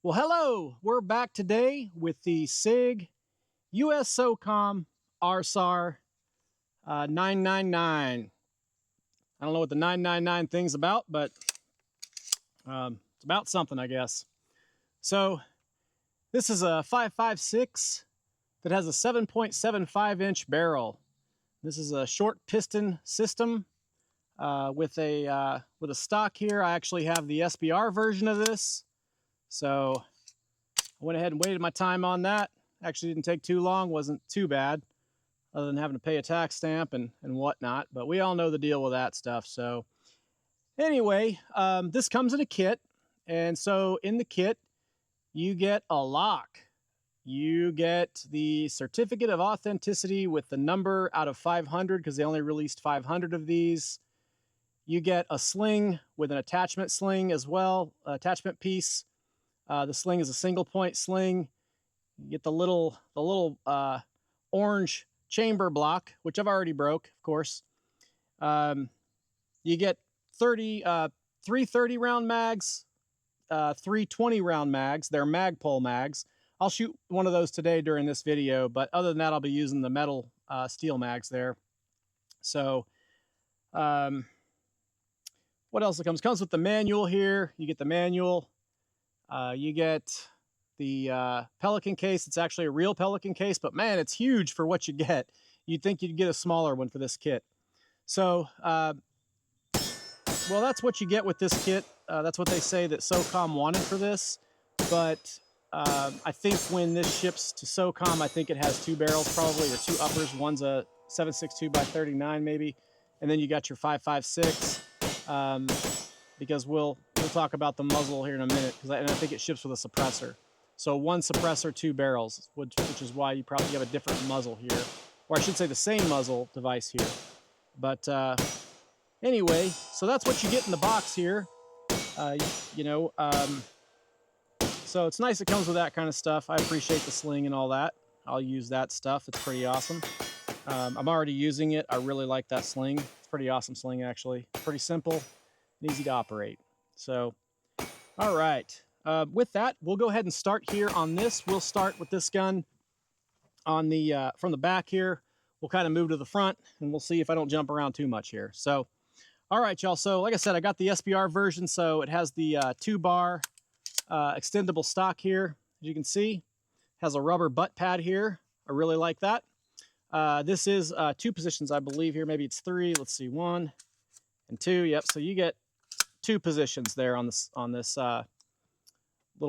Well, hello! We're back today with the SIG USSOCOM RSAR 999. I don't know what the 999 thing's about, but it's about something, I guess. So this is a 5.56 that has a 7.75-inch barrel. This is a short piston system with a stock here. I actually have the SBR version of this. So I went ahead and waited my time on that. Actually didn't take too long, wasn't too bad, other than having to pay a tax stamp and whatnot. But we all know the deal with that stuff. So anyway, this comes in a kit. And so in the kit, you get a lock. You get the certificate of authenticity with the number out of 500 because they only released 500 of these. You get a sling with an attachment sling as well, attachment piece. The sling is a single point sling. You get the little orange chamber block, which I've already broke, of course. You get 3 30 round mags, 3 20 round mags. They're Magpul mags. I'll shoot one of those today during this video, but other than that, I'll be using the metal steel mags there. So, what else comes? Comes with the manual here. You get the manual. You get the Pelican case. It's actually a real Pelican case, but man, it's huge for what you get. You'd think you'd get a smaller one for this kit. So, well, that's what you get with this kit. That's what they say that SOCOM wanted for this. But I think when this ships to SOCOM, I think it has 2 barrels probably, or 2 uppers. One's a 7.62 by 39 maybe. And then you got your 5.56. Because we'll talk about the muzzle here in a minute, and I think it ships with a suppressor. So 1 suppressor, 2 barrels, which is why you probably have a different muzzle here, or I should say the same muzzle device here. But anyway, so that's what you get in the box here. So it's nice it comes with that kind of stuff. I appreciate the sling and all that. I'll use that stuff. It's pretty awesome. I'm already using it. I really like that sling. It's a pretty awesome sling, actually. Pretty simple and easy to operate. So, all right. With that, we'll go ahead and start here on this. We'll start with this gun on the from the back here. We'll kind of move to the front, and we'll see if I don't jump around too much here. So, all right, y'all. So, like I said, I got the SBR version, so it has the 2-bar extendable stock here. As you can see, has a rubber butt pad here. I really like that. This is 2 positions, I believe here. Maybe it's 3. Let's see, 1 and 2. Yep. So you get 2 positions there on this little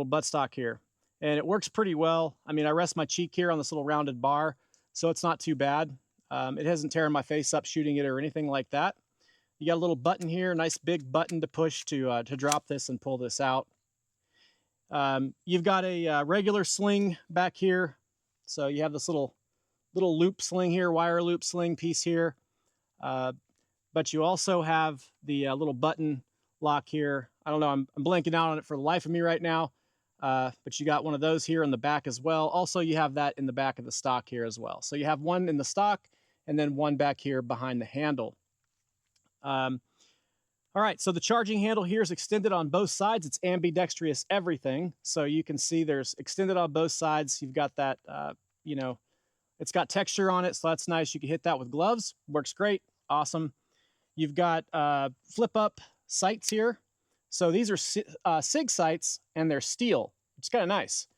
buttstock here, and it works pretty well. I mean, I rest my cheek here on this little rounded bar, so it's not too bad. It hasn't tearing my face up shooting it or anything like that. You got a little button here, nice big button to push to drop this and pull this out. You've got a regular sling back here, so you have this little loop sling here, wire loop sling piece here, but you also have the little button lock here. I don't know, I'm blanking out on it for the life of me right now, but you got one of those here in the back as well. Also, you have that in the back of the stock here as well. So you have one in the stock and then one back here behind the handle. All right, so the charging handle here is extended on both sides. It's ambidextrous everything. So you can see there's extended on both sides. You've got that, it's got texture on it, so that's nice. You can hit that with gloves. Works great. Awesome. You've got flip up sights here. So these are SIG sights, and they're steel. It's kind of nice.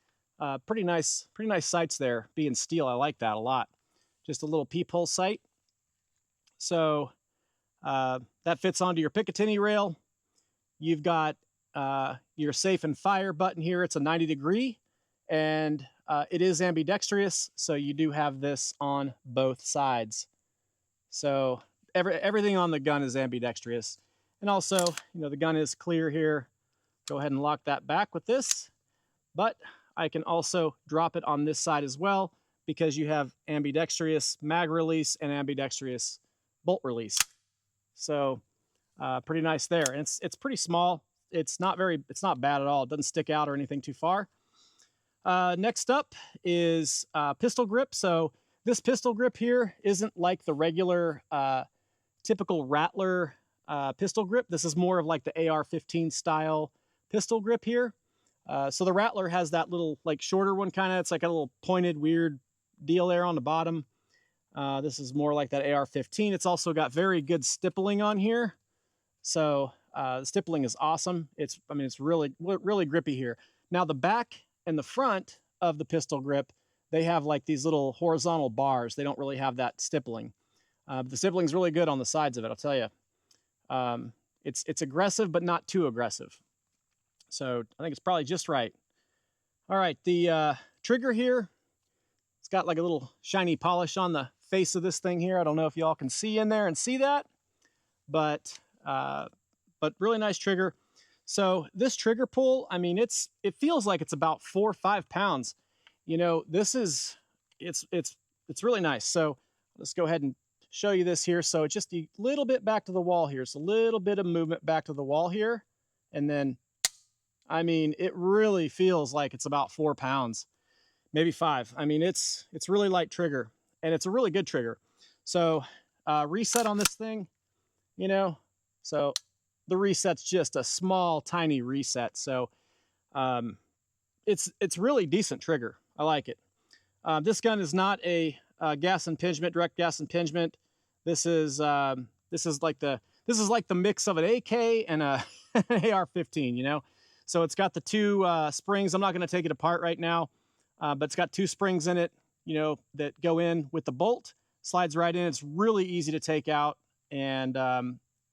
Pretty nice sights there being steel. I like that a lot. Just a little peephole sight. So that fits onto your Picatinny rail. You've got your safe and fire button here. It's a 90-degree, and it is ambidextrous, so you do have this on both sides. So everything on the gun is ambidextrous. And also, the gun is clear here. Go ahead and lock that back with this. But I can also drop it on this side as well, because you have ambidextrous mag release and ambidextrous bolt release. So pretty nice there. And it's pretty small. It's not bad at all. It doesn't stick out or anything too far. Next up is pistol grip. So this pistol grip here isn't like the regular typical Rattler pistol grip. This is more of like the AR-15 style pistol grip here. So the Rattler has that little like shorter one kind of. It's like a little pointed weird deal there on the bottom. This is more like that AR-15. It's also got very good stippling on here. So the stippling is awesome. I mean, it's really, really grippy here. Now the back and the front of the pistol grip, they have like these little horizontal bars. They don't really have that stippling. But the stippling is really good on the sides of it, I'll tell you. It's aggressive, but not too aggressive. So I think it's probably just right. All right, the trigger here, it's got like a little shiny polish on the face of this thing here. I don't know if y'all can see in there and see that, but really nice trigger. So this trigger pull, I mean, it feels like it's about 4 or 5 pounds. You know, it's really nice. So let's go ahead and show you this here. So it's just a little bit back to the wall here. So a little bit of movement back to the wall here. And then, I mean, it really feels like it's about 4 pounds, maybe 5. I mean, it's really light trigger, and it's a really good trigger. So reset on this thing, you know, so the reset's just a small, tiny reset. So it's really decent trigger. I like it. This gun is not a gas impingement, direct gas impingement. This is like the mix of an AK and an AR-15, you know. So it's got the 2 springs. I'm not going to take it apart right now, but it's got 2 springs in it, you know, that go in with the bolt. Slides right in. It's really easy to take out, and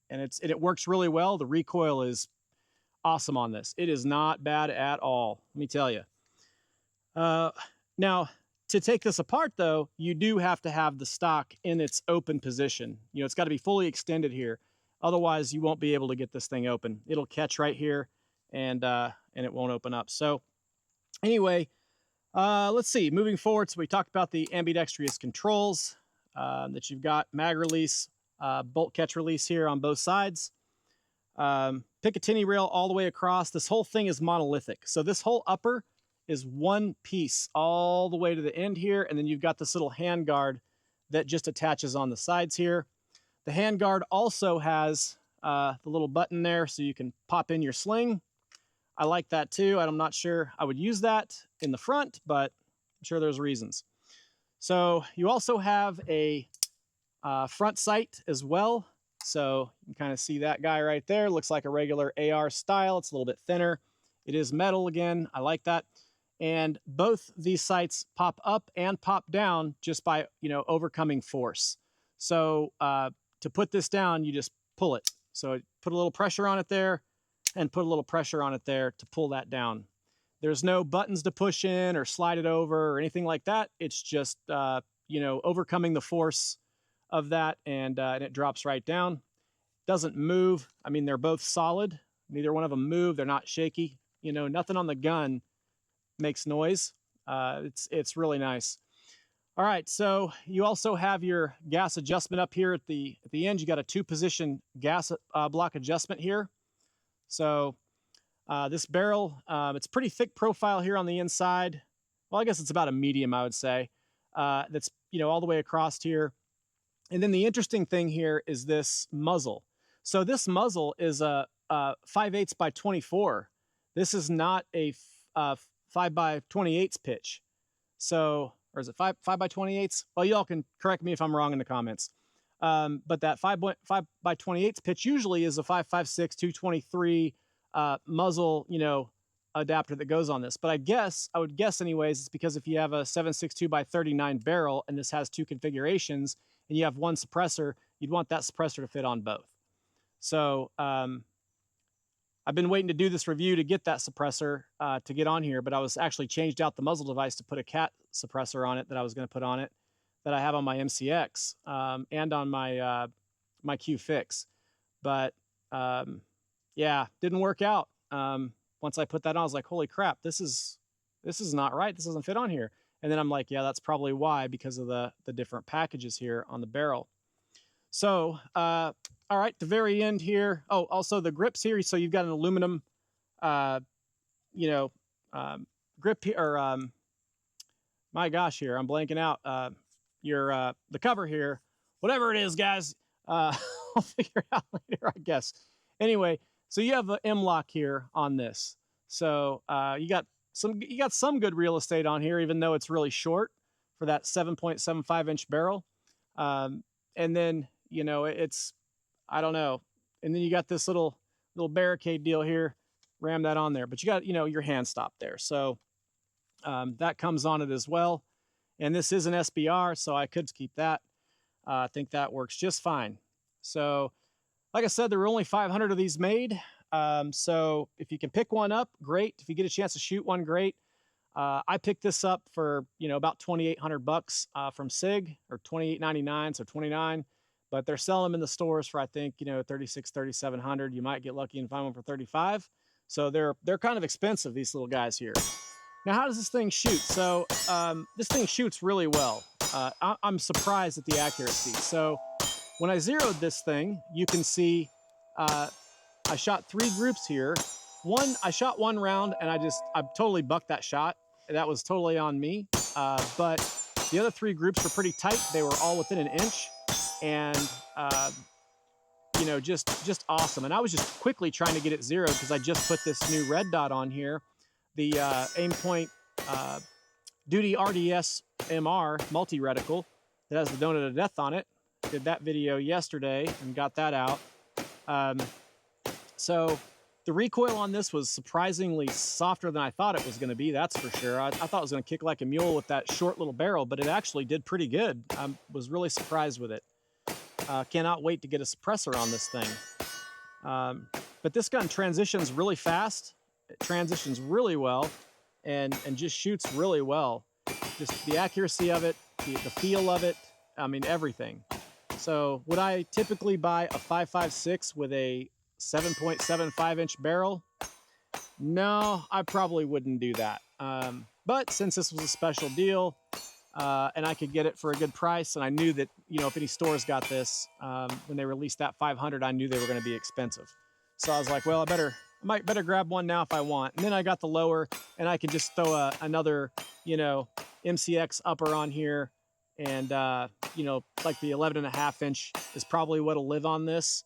it works really well. The recoil is awesome on this. It is not bad at all, let me tell you. Now, to take this apart, though, you do have to have the stock in its open position. You know, it's got to be fully extended here. Otherwise, you won't be able to get this thing open. It'll catch right here, and it won't open up. So anyway, let's see. Moving forward, so we talked about the ambidextrous controls that you've got. Mag release, bolt catch release here on both sides. Picatinny rail all the way across. This whole thing is monolithic. So this whole upper is one piece all the way to the end here, and then you've got this little handguard that just attaches on the sides here. The handguard also has the little button there so you can pop in your sling. I like that too. I'm not sure I would use that in the front, but I'm sure there's reasons. So you also have a front sight as well. So you can kind of see that guy right there. Looks like a regular AR style. It's a little bit thinner. It is metal again. I like that. And both these sights pop up and pop down just by, you know, overcoming force. So to put this down, you just pull it. So put a little pressure on it there and put a little pressure on it there to pull that down. There's no buttons to push in or slide it over or anything like that. It's just, you know, overcoming the force of that, and it drops right down. Doesn't move. I mean, they're both solid. Neither one of them move. They're not shaky. You know, nothing on the gun makes noise. It's really nice. All right, so you also have your gas adjustment up here at the end. You got a 2-position gas block adjustment here. So this barrel, it's pretty thick profile here on the inside. Well, I guess it's about a medium, I would say. That's, you know, all the way across here. And then the interesting thing here is this muzzle. So this muzzle is a 5/8 by 24. This is not a 5 by 28 pitch. So, or is it 5 by 28? Well, y'all can correct me if I'm wrong in the comments. But that 5 by 28 pitch usually is a 5.56 223 muzzle, you know, adapter that goes on this. But I would guess anyways, it's because if you have a 7.62 by 39 barrel and this has 2 configurations and you have 1 suppressor, you'd want that suppressor to fit on both. So I've been waiting to do this review to get that suppressor to get on here, but I was actually changed out the muzzle device to put a cat suppressor on it that I was going to put on it that I have on my MCX and on my my Q-Fix. But yeah, didn't work out. Once I put that on, I was like, holy crap, this is not right. This doesn't fit on here. And then I'm like, yeah, that's probably why, because of the different packages here on the barrel. So, all right, the very end here. Oh, also the grips here. So you've got an aluminum, you know, grip here, or my gosh, here, I'm blanking out. The cover here, whatever it is, guys, I'll figure it out later, I guess. Anyway, so you have an M-lock here on this. So you got some good real estate on here, even though it's really short for that 7.75 inch barrel. And then, you know, it's, I don't know. And then you got this little barricade deal here, ram that on there, but you got, you know, your hand stop there. So that comes on it as well. And this is an SBR, so I could keep that. I think that works just fine. So like I said, there were only 500 of these made. So if you can pick one up, great. If you get a chance to shoot one, great. I picked this up for, you know, about 2,800 bucks from Sig, or 28.99, so 29. But they're selling them in the stores for, I think, you know, 36, 3,700. You might get lucky and find one for 35. So they're kind of expensive, these little guys here. Now, how does this thing shoot? So this thing shoots really well. I'm surprised at the accuracy. So when I zeroed this thing, you can see I shot 3 groups here. I shot 1 round and I totally bucked that shot. That was totally on me. But the other 3 groups were pretty tight. They were all within an inch, and you know, just awesome. And I was just quickly trying to get it zeroed because I just put this new red dot on here, the Aimpoint Duty RDS MR multi-reticle that has the donut of death on it. Did that video yesterday and got that out. So the recoil on this was surprisingly softer than I thought it was going to be, that's for sure. I thought it was going to kick like a mule with that short little barrel, but it actually did pretty good. I was really surprised with it. Cannot wait to get a suppressor on this thing. But this gun transitions really fast. It transitions really well and just shoots really well. Just the accuracy of it, the feel of it, I mean, everything. So would I typically buy a 5.56 with a 7.75 inch barrel? No, I probably wouldn't do that. But since this was a special deal and I could get it for a good price, and I knew that, you know, if any stores got this when they released that 500, I knew they were going to be expensive. So I was like, well, I might better grab one now if I want. And then I got the lower, and I could just throw another, you know, MCX upper on here, and you know, like the 11.5 inch is probably what'll live on this.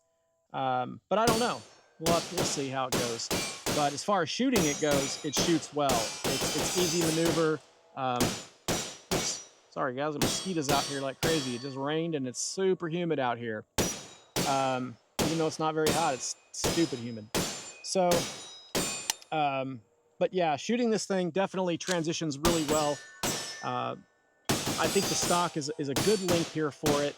But I don't know. We'll see how it goes. But as far as shooting it goes, it shoots well. It's easy maneuver. Sorry guys, the mosquitoes out here like crazy. It just rained and it's super humid out here. Even though it's not very hot, it's stupid humid. So, but yeah, shooting this thing definitely transitions really well. I think the stock is a good link here for it.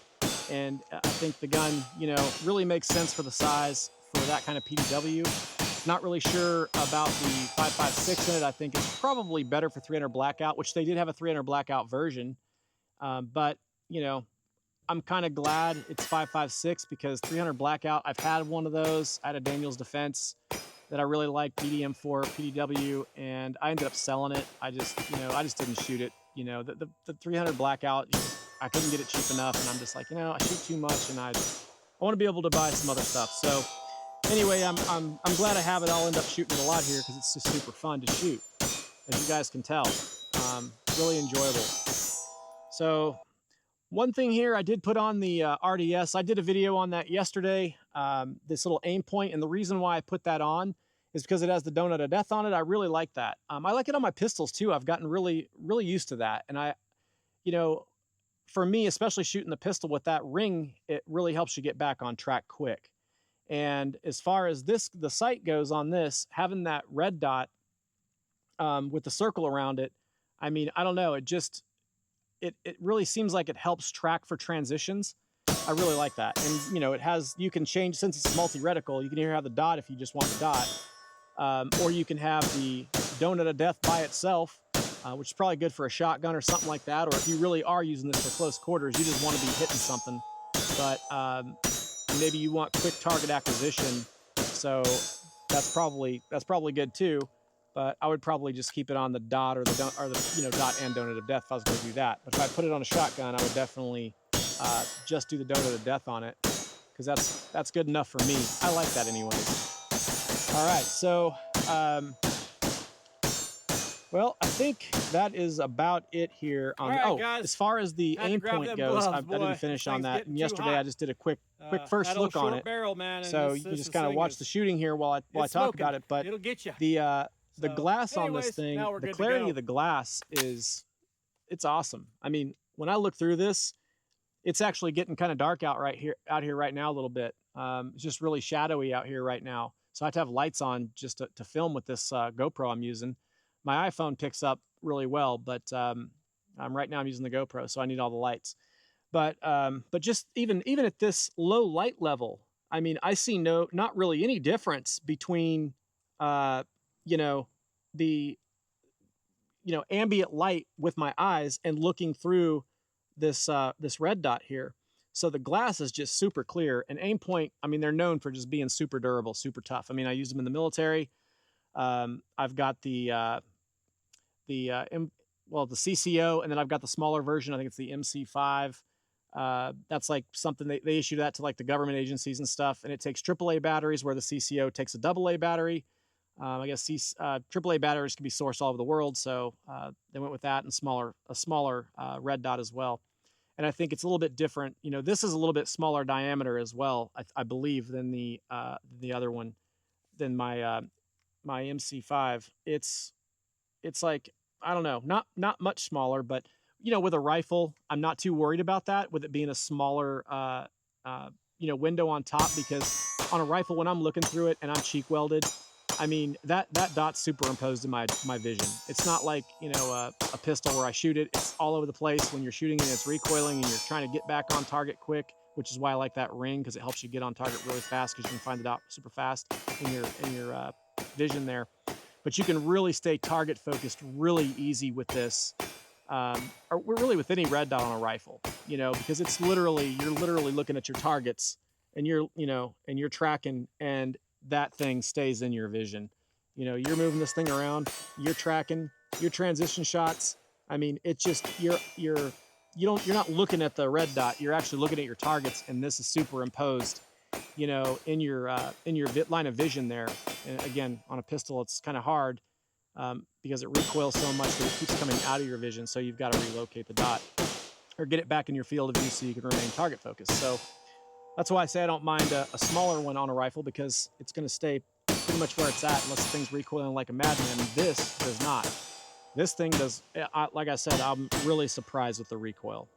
And I think the gun, you know, really makes sense for the size for that kind of PDW. Not really sure about the 5.56 in it. I think it's probably better for 300 blackout, which they did have a 300 blackout version. But, you know, I'm kind of glad it's 5.56 because 300 blackout, I've had one of those. I had a Daniel's Defense that I really liked, PDM4, PDW, and I ended up selling it. I just didn't shoot it. You know, the 300 blackout, I couldn't get it cheap enough, and I'm just like, you know, I shoot too much, and I want to be able to buy some other stuff. So anyway, I'm glad I have it. I'll end up shooting it a lot here because it's just super fun to shoot, as you guys can tell. Really enjoyable. So one thing here, I did put on the RDS. I did a video on that yesterday, this little aim point, and the reason why I put that on is because it has the donut of death on it. I really like that. I like it on my pistols too. I've gotten really, really used to that. And you know, for me, especially shooting the pistol with that ring, it really helps you get back on track quick. And as far as the sight goes on this, having that red dot with the circle around it, I mean, I don't know, it really seems like it helps track for transitions. I really like that. And, you know, you can change, since it's multi-reticle, you can either have the dot if you just want the dot, or you can have the donut of death by itself, which is probably good for a shotgun or something like that. Or if you really are using this for close quarters, you just want to be hitting something. But maybe you want quick target acquisition, so that's probably good too. But I would probably just keep it on the dot or the dot and donut of death if I was going to do that. But if I put it on a shotgun, I would definitely just do the donut of death on it, because that's good enough for me. I like that anyways. All right, so well, I think that is about it here. Guys, as far as the aim point goes, I didn't finish on that. And yesterday I just did a quick first look on it. Barrel, man, so you can just kind of watch the shooting here while I talk about it. But it'll get you. the So, glass on this anyways, thing, now we're the good to clarity go. of the glass is, it's awesome. I mean, when I look through this, it's actually getting kind of dark out here right now a little bit. It's just really shadowy out here right now. So I have to have lights on just to film with this GoPro I'm using. My iPhone picks up really well, but right now I'm using the GoPro, so I need all the lights. But just even at this low light level, I mean, I see not really any difference between, you know, the ambient light with my eyes and looking through this red dot here. So the glass is just super clear. And Aimpoint, I mean, they're known for just being super durable, super tough. I mean, I used them in the military. I've got the CCO, and then I've got the smaller version. I think it's the MC5. That's like something they issue that to like the government agencies and stuff. And it takes AAA batteries, where the CCO takes a AA battery. I guess AAA batteries can be sourced all over the world, so they went with that, and a smaller red dot as well. And I think it's a little bit different. You know, this is a little bit smaller diameter as well, I believe, than the other one, than my MC5. It's like, I don't know, not much smaller, but with a rifle, I'm not too worried about that, with it being a smaller window on top, because on a rifle, when I'm looking through it and I'm cheek welded, I mean, that dot's superimposed in my vision. It's not like, a pistol where I shoot it. It's all over the place when you're shooting and it's recoiling and you're trying to get back on target quick, which is why I like that ring, because it helps you get on target really fast, because you can find the dot super fast in your vision there. But you can really stay target focused really easy with this, or really with any red dot on a rifle, because you're literally looking at your targets, and you're tracking, and that thing stays in your vision. You're moving this thing around, you're tracking your transition shots. I mean, it's just, you're not looking at the red dot, you're actually looking at your targets, and this is superimposed, in your line of vision there. And again, on a pistol, it's kind of hard, because it recoils so much that it keeps coming out of your vision. So you've got to relocate the dot or get it back in your field of view so you can remain target focused. So that's why I say I don't mind a smaller one on a rifle, because it's going to stay pretty much where it's at unless the thing's recoiling like a madman. And this does not. This thing does. Like I said, I'm really surprised with the recoil.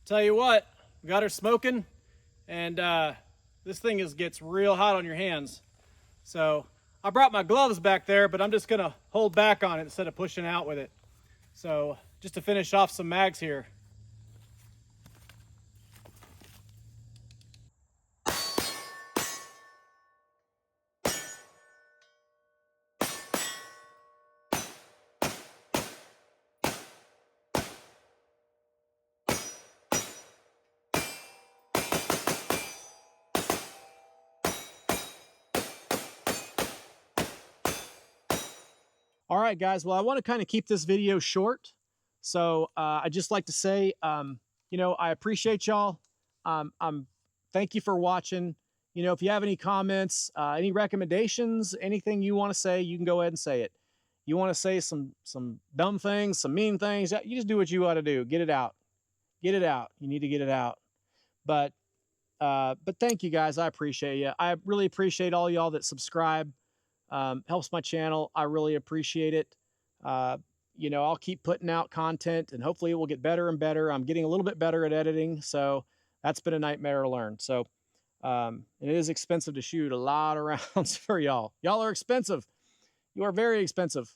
Tell you what, we got her smoking, and this thing gets real hot on your hands. So I brought my gloves back there, but I'm just gonna hold back on it instead of pushing out with it. So just to finish off some mags here. All right, guys. Well, I want to kind of keep this video short. So I'd just like to say, I appreciate y'all. Thank you for watching. If you have any comments, any recommendations, anything you want to say, you can go ahead and say it. You want to say some dumb things, some mean things, you just do what you ought to do. Get it out. Get it out. You need to get it out. But thank you, guys. I appreciate you. I really appreciate all y'all that subscribe. Helps my channel. I really appreciate it. I'll keep putting out content, and hopefully it will get better and better. I'm getting a little bit better at editing, so that's been a nightmare to learn. So it is expensive to shoot a lot of rounds for y'all. Y'all are expensive. You are very expensive.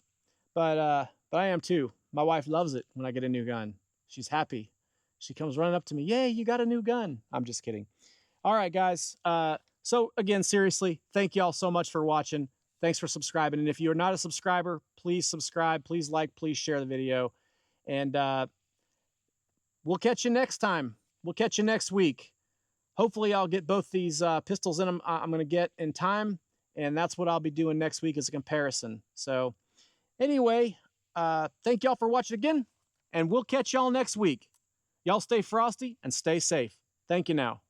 But I am too. My wife loves it when I get a new gun. She's happy. She comes running up to me, "Yay, you got a new gun." I'm just kidding. All right, guys. So again, seriously, thank y'all so much for watching. Thanks for subscribing. And if you're not a subscriber, please subscribe, please like, please share the video. And we'll catch you next time. We'll catch you next week. Hopefully I'll get both these pistols in them I'm going to get in time. And that's what I'll be doing next week, as a comparison. So anyway, thank y'all for watching again. And we'll catch y'all next week. Y'all stay frosty and stay safe. Thank you now.